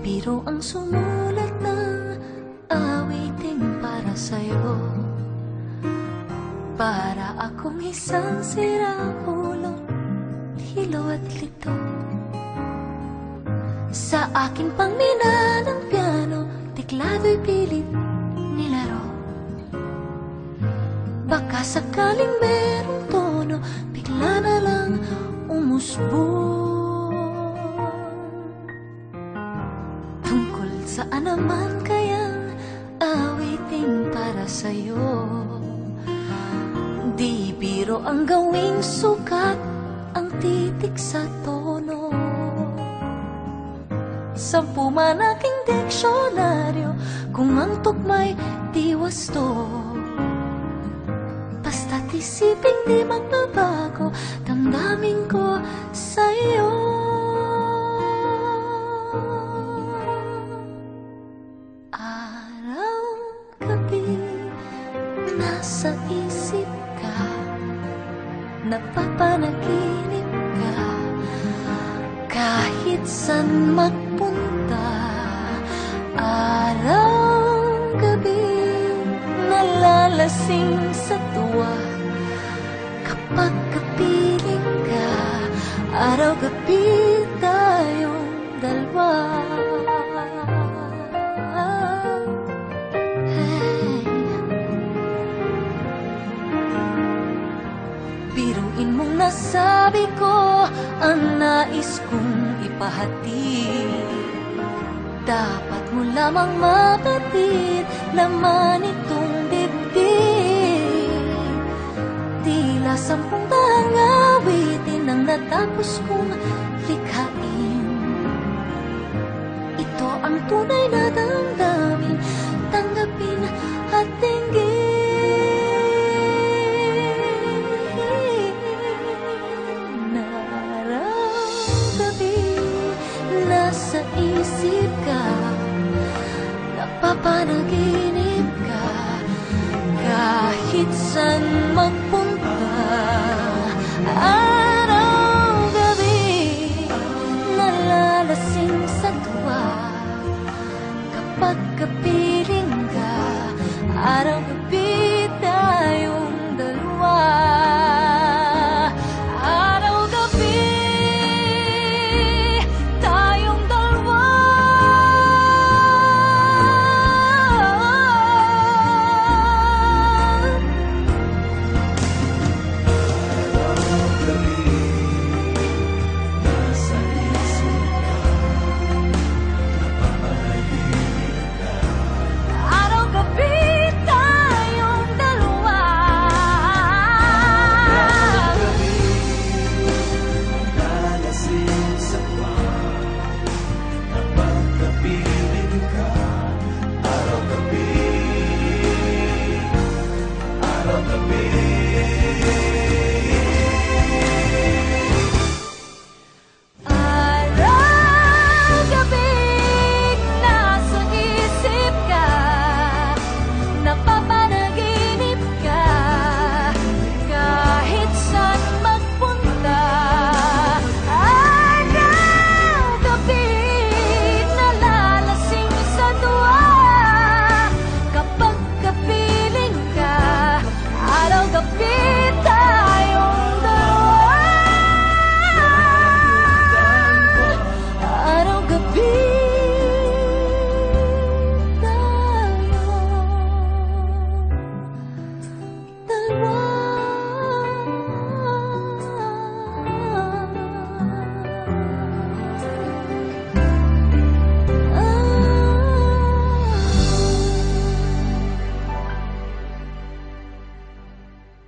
biro ang sumulat ng awiting para sa'yo. Para akong isang siraulo, hilo at lito. Sa akin pang mina ng piano, tiklado'y pilit nilaro. Baka sakaling merong tono, bigla na lang umusbong. Tungkol saan naman kayang awiting para sa'yo? Di biro ang gawing sukat, ang titik sa tono. Sampu man aking diksyonaryo, kung ang tugma'y di wasto. Basta't isipin di magbabago, damdamin ko sa'yo. Araw, gabi, nasa isip ka, napapanaginip ka. Kahit saan magpunta, araw, gabi, nalalasing sa tuwa. Kapag kapiling ka, araw, gabi, tayong dalawa. Hey. Biruin mong nasabi ko ang nais kong ipahatid. Dapat mo lamang mapatid, laman itong dibdib. Tila 10 tahang awitin ang natapos kong likhain. Ito ang tunay na damdamin, tanggapin at tinggin. Nasa isip ka, napapanaginip ka. Kahit saan